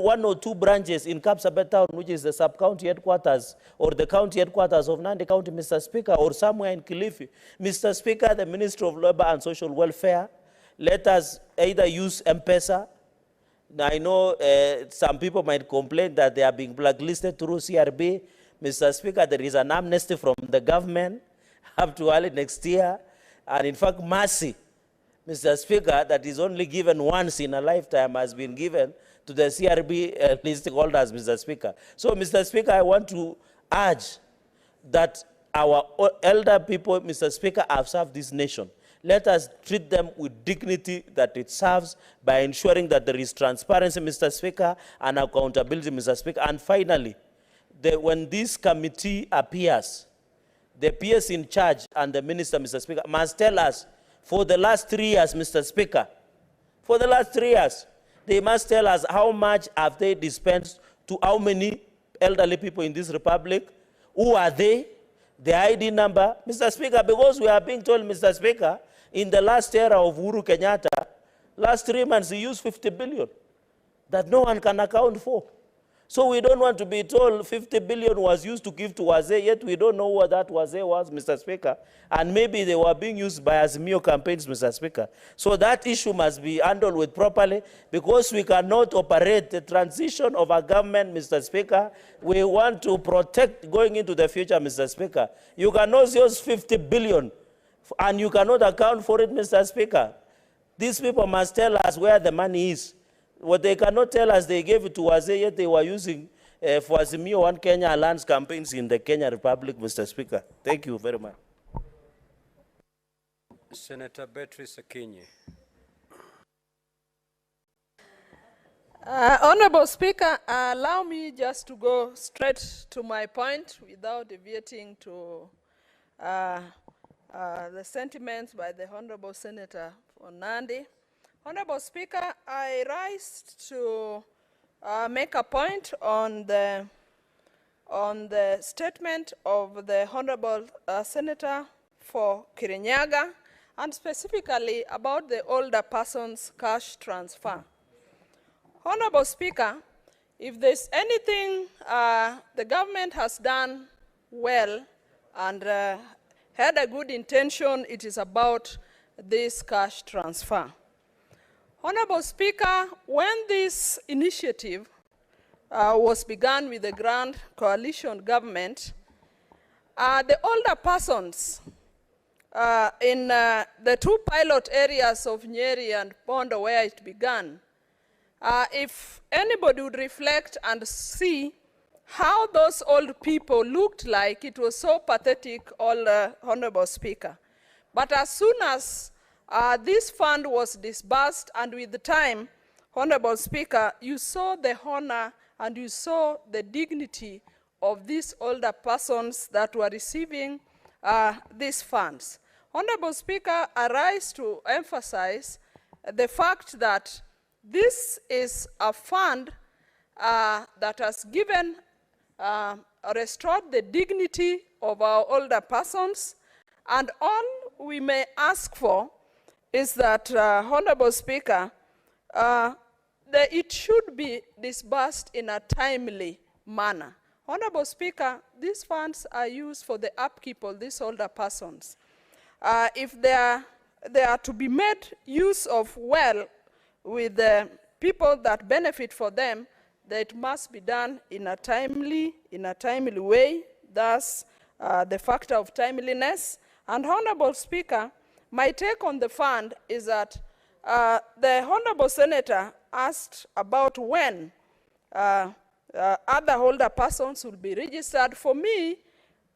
one or two branches in Kapsabet town, which is the sub-county headquarters or the county headquarters of Nandi County, Mr. Speaker, or somewhere in Kilifi. Mr. Speaker, the Ministry of Labour and Social Welfare, let us either use M-Pesa. I know some people might complain that they are being blacklisted through CRB. Mr. Speaker, there is an amnesty from the government up to early next year. And in fact, mercy, Mr. Speaker, that is only given once in a lifetime has been given to the CRB listing holders, Mr. Speaker. So, Mr. Speaker, I want to urge that our elder people, Mr. Speaker, have served this nation. Let us treat them with dignity that it serves by ensuring that there is transparency, Mr. Speaker, and accountability, Mr. Speaker. And finally, when this committee appears, the PS in charge and the minister, Mr. Speaker, must tell us for the last 3 years, Mr. Speaker, for the last 3 years, they must tell us how much have they dispensed to how many elderly people in this republic, who are they, the ID number, Mr. Speaker, because we are being told, Mr. Speaker, in the last era of Uhuru Kenyatta, last 3 months he used 50 billion that no one can account for. So we don't want to be told 50 billion was used to give to Wazee, yet we don't know what that Wazee was, Mr. Speaker. And maybe they were being used by Azimio campaigns, Mr. Speaker. So that issue must be handled with properly, because we cannot operate the transition of a government, Mr. Speaker. We want to protect going into the future, Mr. Speaker. You cannot use 50 billion and you cannot account for it, Mr. Speaker. These people must tell us where the money is. What they cannot tell us, they gave it to Wazee, yet they were using for Azimio One Kenya Alliance campaigns in the Kenya Republic, Mr. Speaker. Thank you very much. Senator Beatrice Akinyi. Honorable Speaker, allow me just to go straight to my point without deviating to the sentiments by the Honorable Senator from Nandi. Honorable Speaker, I rise to make a point on the statement of the Honorable Senator for Kirinyaga, and specifically about the older person's cash transfer. Honorable Speaker, if there's anything the government has done well and had a good intention, it is about this cash transfer. Honorable Speaker, when this initiative was begun with the Grand Coalition government, the older persons in the two pilot areas of Nyeri and Bondo where it began, if anybody would reflect and see how those old people looked like, it was so pathetic, Honorable Speaker. But as soon as this fund was disbursed, and with the time, Honorable Speaker, you saw the honor and you saw the dignity of these older persons that were receiving these funds. Honorable Speaker, I rise to emphasize the fact that this is a fund that has given, restored the dignity of our older persons, and all we may ask for is that, Honorable Speaker, that it should be disbursed in a timely manner. Honorable Speaker, these funds are used for the upkeep of these older persons. If they are to be made use of well with the people that benefit for them, that it must be done in a timely way. Thus, the factor of timeliness. And Honorable Speaker, my take on the fund is that the Honorable Senator asked about when other older persons will be registered. For me,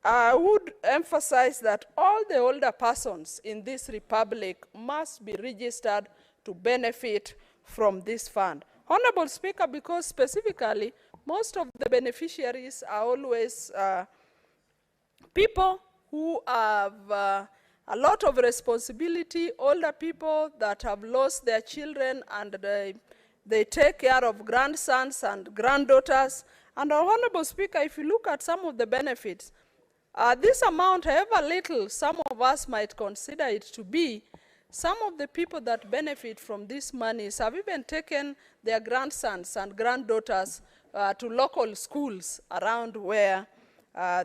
I would emphasize that all the older persons in this republic must be registered to benefit from this fund. Honorable Speaker, because specifically, most of the beneficiaries are always people who have a lot of responsibility, older people that have lost their children and they take care of grandsons and granddaughters. And Honorable Speaker, if you look at some of the benefits, this amount, however little some of us might consider it to be, Some of the people that benefit from these monies have even taken their grandsons and granddaughters to local schools around where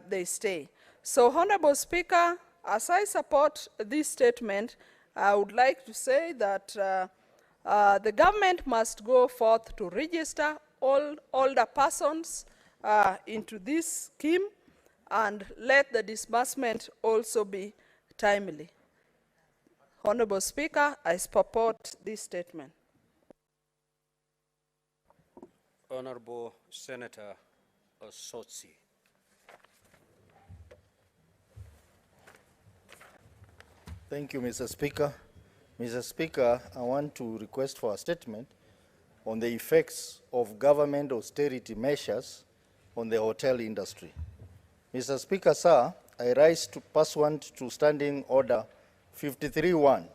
they stay. So, Honorable Speaker, as I support this statement, I would like to say that the government must go forth to register all older persons into this scheme and let the disbursement also be timely. Honorable Speaker, I support this statement. Honorable Senator Osotsi. Thank you, Mr. Speaker. Mr. Speaker, I want to request for a statement on the effects of government austerity measures on the hotel industry. Mr. Speaker, sir, I rise to pursuant to Standing Order 53-1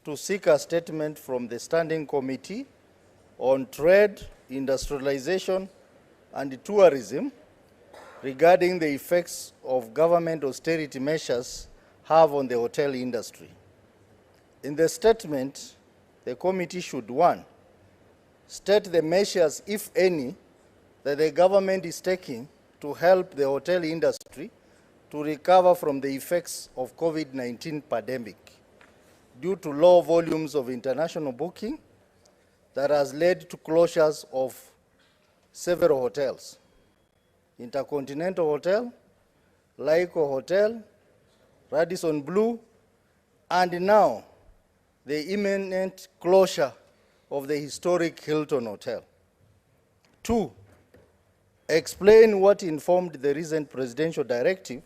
to seek a statement from the Standing Committee on Trade, Industrialization and Tourism regarding the effects of government austerity measures have on the hotel industry. In the statement, the committee should, 1, state the measures, if any, that the government is taking to help the hotel industry to recover from the effects of COVID-19 pandemic due to low volumes of international booking that has led to closures of several hotels: Intercontinental Hotel, Laiko Hotel, Radisson Blu, and now the imminent closure of the historic Hilton Hotel. 2, explain what informed the recent presidential directive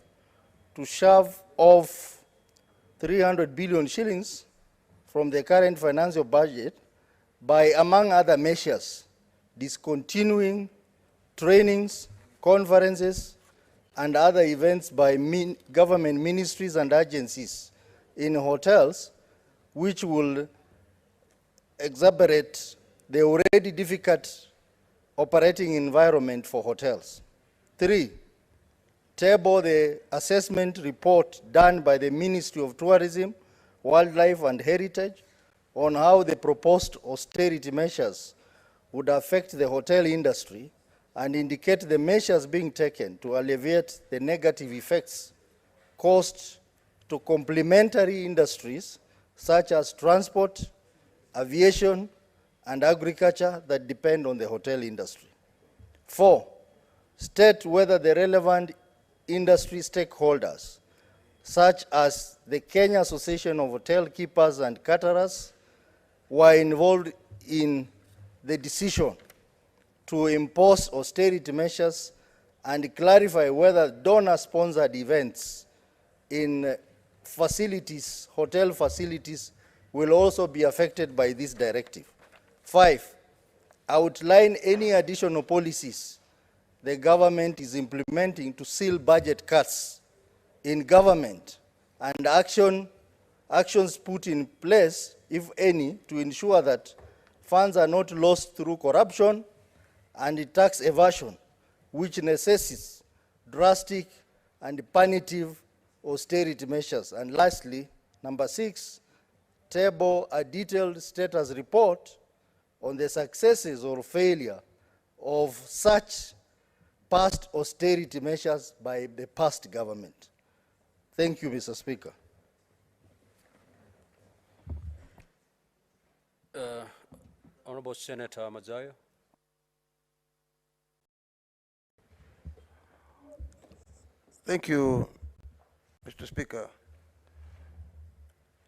to shove off 300 billion shillings from the current financial budget by, among other measures, discontinuing trainings, conferences, and other events by government ministries and agencies in hotels, which will exacerbate the already difficult operating environment for hotels. 3, table the assessment report done by the Ministry of Tourism, Wildlife and Heritage on how the proposed austerity measures would affect the hotel industry and indicate the measures being taken to alleviate the negative effects caused to complementary industries such as transport, aviation, and agriculture that depend on the hotel industry. 4, state whether the relevant industry stakeholders, such as the Kenya Association of Hotel Keepers and Caterers, were involved in the decision to impose austerity measures, and clarify whether donor-sponsored events in facilities, hotel facilities, will also be affected by this directive. 5, outline any additional policies the government is implementing to seal budget cuts in government and actions put in place, if any, to ensure that funds are not lost through corruption and tax evasion, which necessitates drastic and punitive austerity measures. And lastly, number 6, table a detailed status report on the successes or failure of such past austerity measures by the past government. Thank you, Mr. Speaker. Honorable Senator Mazayo. Thank you, Mr. Speaker.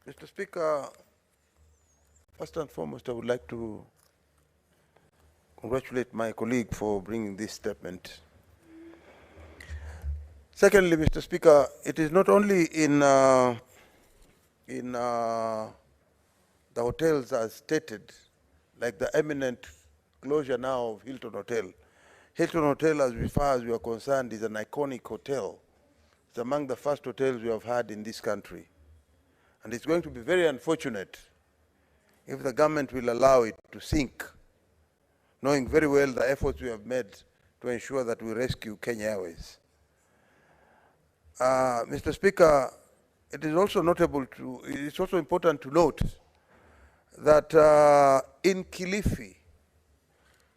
Mr. Speaker, first and foremost, I would like to congratulate my colleague for bringing this statement. Secondly, Mr. Speaker, it is not only in the hotels as stated, like the imminent closure now of Hilton Hotel. Hilton Hotel, as far as we are concerned, is an iconic hotel. It's among the first hotels we have had in this country. And it's going to be very unfortunate if the government will allow it to sink, knowing very well the efforts we have made to ensure that we rescue Kenya Airways. Mr. Speaker, it is also notable to, it's also important to note that in Kilifi,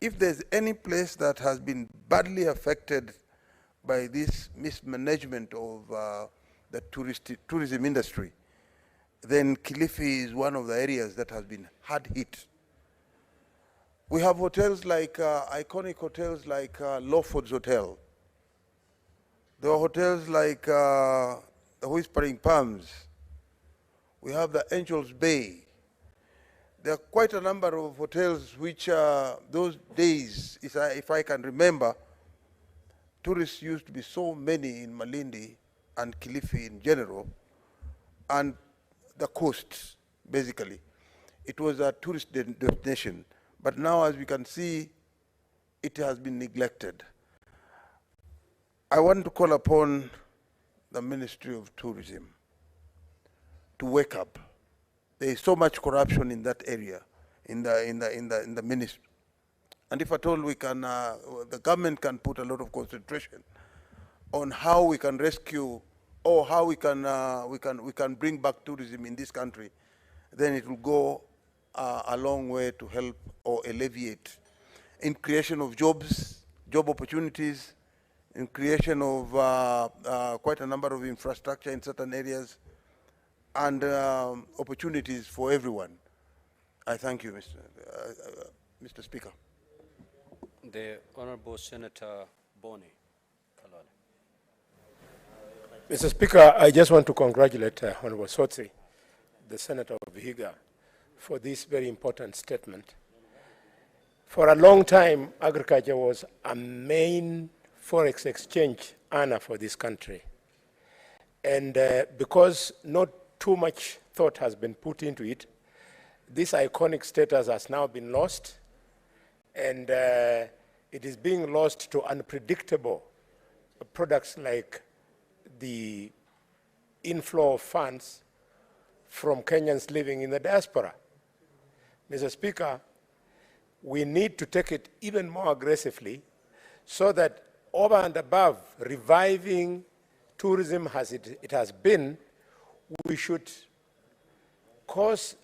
if there's any place that has been badly affected by this mismanagement of the tourism industry, then Kilifi is one of the areas that has been hard hit. We have hotels like, iconic hotels like Lawford's Hotel. There are hotels like the Whispering Palms. We have the Angels Bay. There are quite a number of hotels which those days, if I can remember, tourists used to be so many in Malindi and Kilifi in general, and the coast, basically. It was a tourist destination. But now, as we can see, it has been neglected. I want to call upon the Ministry of Tourism to wake up. There is so much corruption in that area, in the ministry. And if at all we can, the government can put a lot of concentration on how we can rescue or how we can bring back tourism in this country, then it will go a long way to help or alleviate in creation of jobs, job opportunities, in creation of quite a number of infrastructure in certain areas, and opportunities for everyone. I thank you, Mr. Speaker. The Honorable Senator Boni Kalale. Mr. Speaker, I just want to congratulate Honorable Sotsi, the Senator of Vihiga, for this very important statement. For a long time, agriculture was a main forex exchange earner for this country. And because not too much thought has been put into it, this iconic status has now been lost, and it is being lost to unpredictable products like the inflow of funds from Kenyans living in the diaspora. Mr. Speaker, we need to take it even more aggressively so that over and above reviving tourism as it has been, we should cause